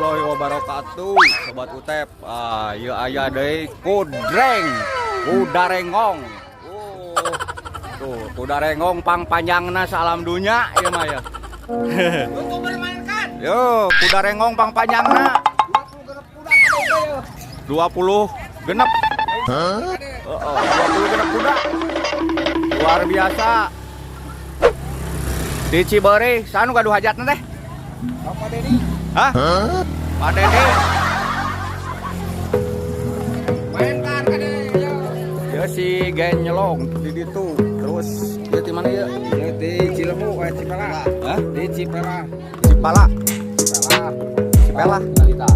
Warahmatullahi wabarakatuh, sobat utep. Ya aya deui kudreng, kudarengong. Tuh, kudarengong pang panjangna salam dunya ieu mah ya. YouTuber mainkan. Yo, kudarengong pang panjangna 20 genep. Heeh, 20 genep kuda. Luar biasa. Di Cibeuri, sanu gaduh hajatna teh? Apa Dedi? Hah? Pak Dede. Mainkan kan ya. Ya si Gen nyelong di ditu. Terus dia di mana ya? Di Cilemu, Cipela. Hah? Di Cipela. Cipala. Cipela. Cipela. Dalita.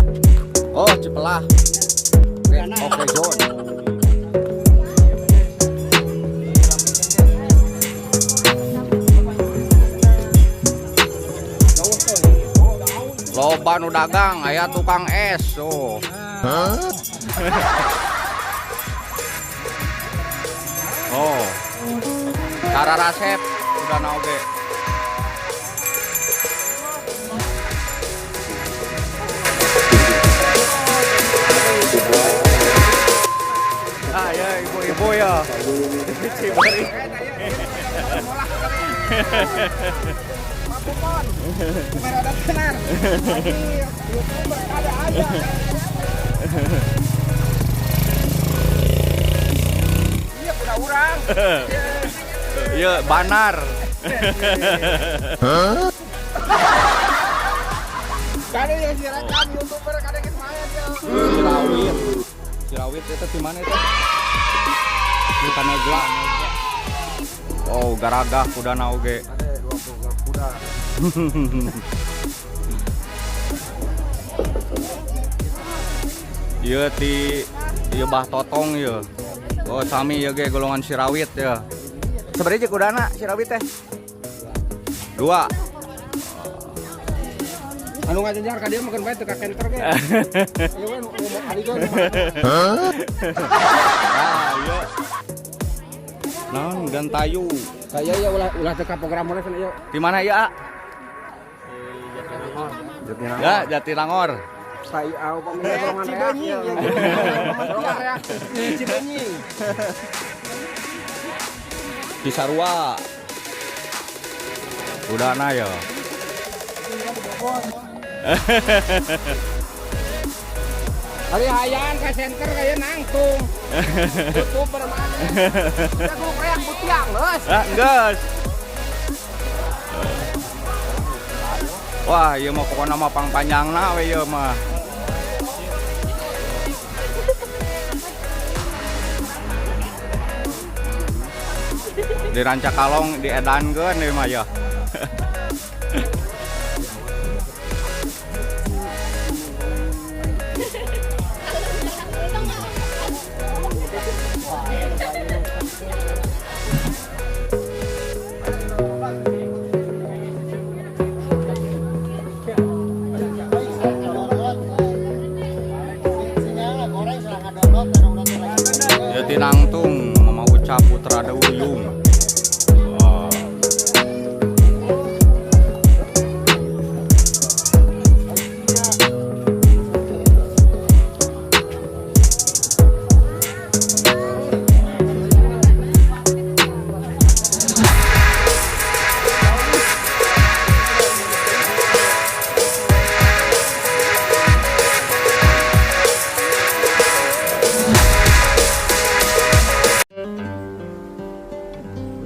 Oh, Cipela. Oke, John. Loba nu dagang aya tukang es tuh. Oh. Cara resep udah naoge. Ah ya ibu-ibu ya. Cibeuri. Merada tenar. YouTuber ada aja. Iya udah urang. Iya banar. Kade yang direkam YouTuber kade geus main ya. Cirawit. Cirawit itu di mana itu? Di Panegla. Oh, garagah kuda naoge. Ada 20 kuda. Iya ieu bah totong ieu. Oh, sami ieu ge golongan Cirawit ya. Sabaraha kudana Cirawit teh? 2. Anu ngajenjar ka dia makan bae teu ka kenter ge. Ieu kan ngomong ari ge. Ah, iya. Naon gantayu. Saya ya ulah teu ka program mana sana ya. Di mana ya? Ya, Jatinangor. Saya au pamilih golongan reak. Golongan reak. Cibenying. Cisarua. Udana ya. Ari hayang ka center kaya nangtung. YouTuber mana? Jago reak butiang leus. Geus. Wah, ieu mah pokona mah pang panjangna we ieu mah. Di Rancakalong diedankeun ieu mah ya. Jatinangtung Mama Uca Putra Dewuyung.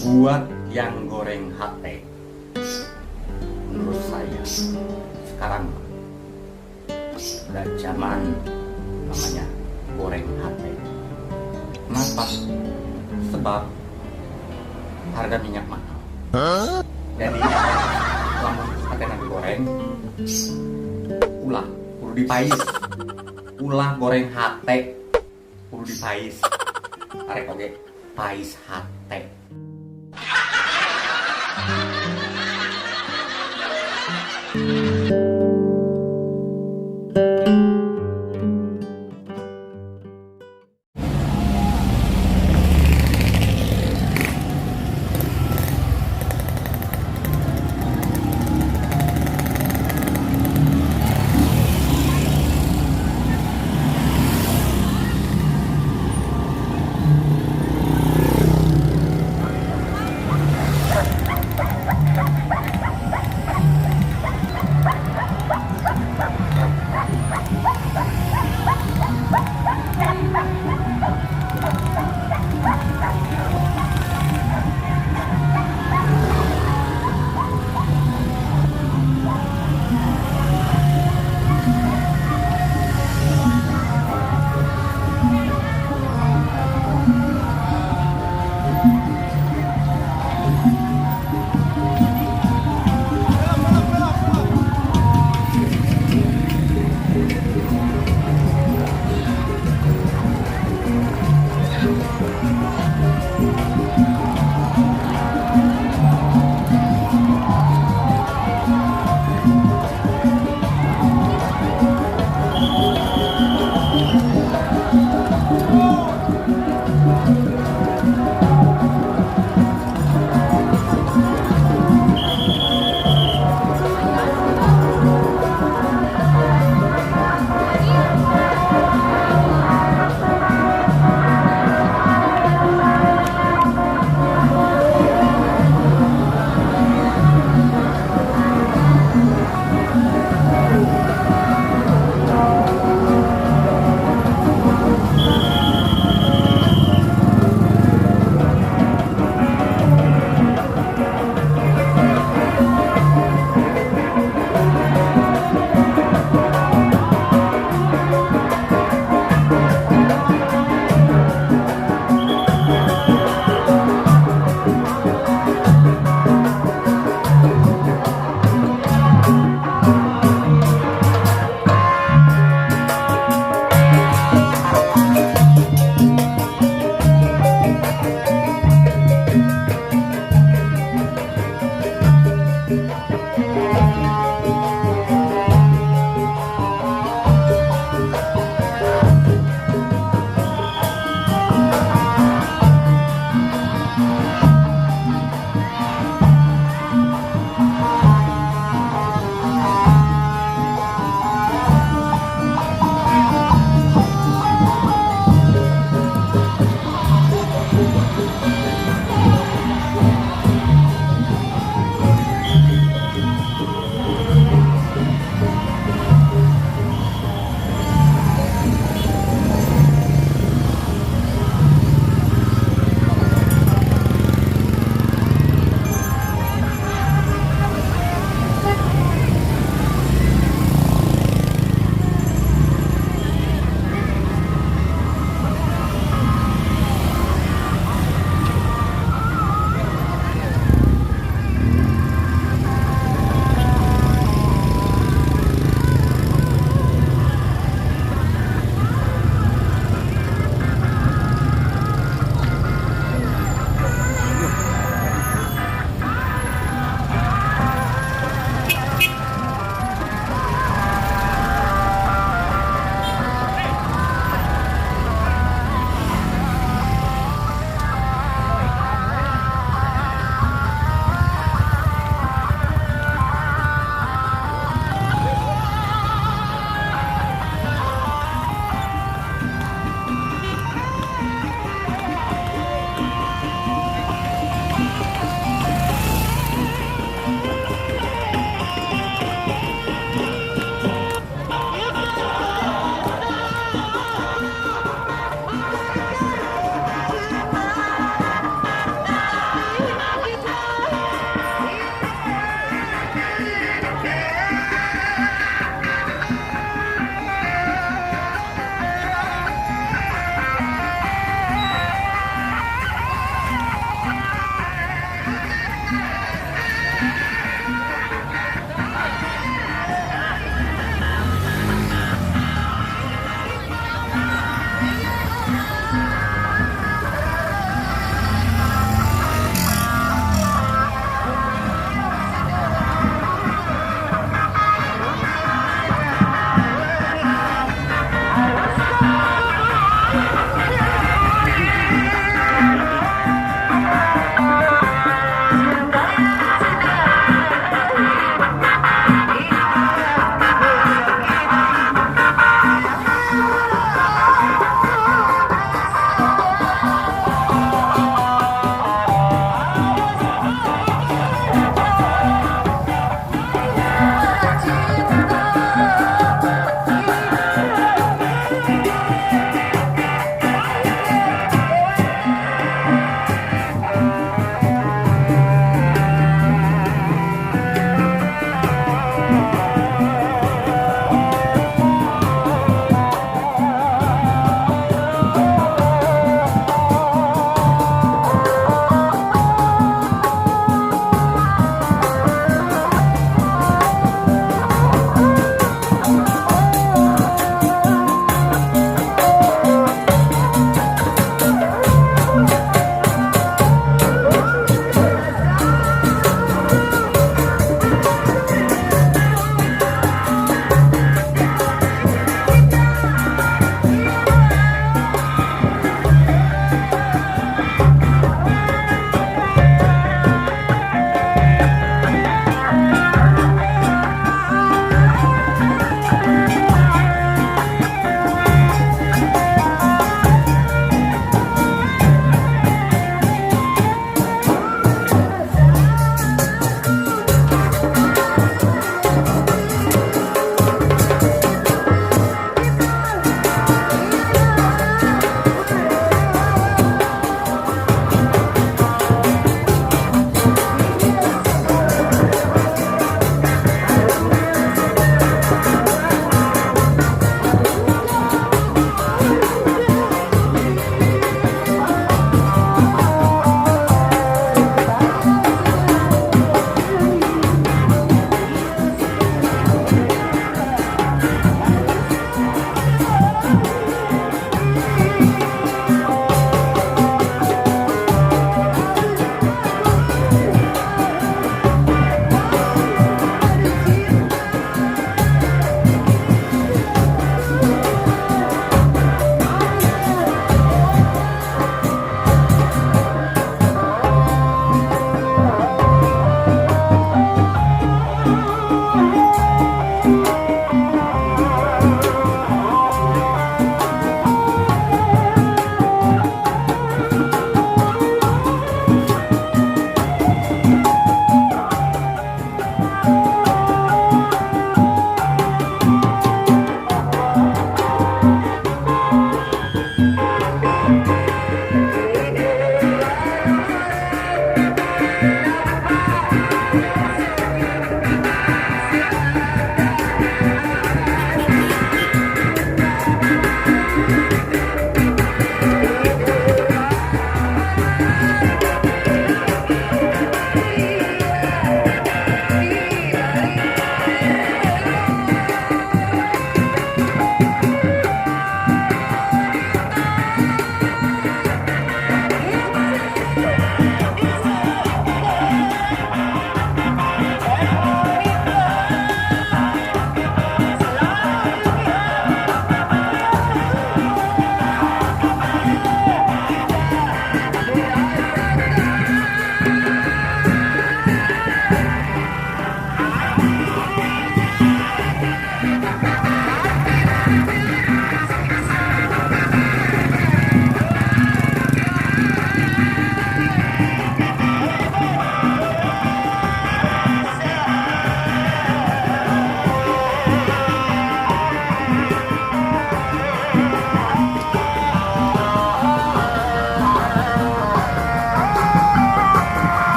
Buat yang goreng hate, menurut saya sekarang udah zaman namanya goreng hate. Kenapa? Sebab harga minyak mahal. Jadi kalau hate nanti goreng, ulah kudu dipais. Ulah goreng hate kudu dipais. Arek oge pais hate.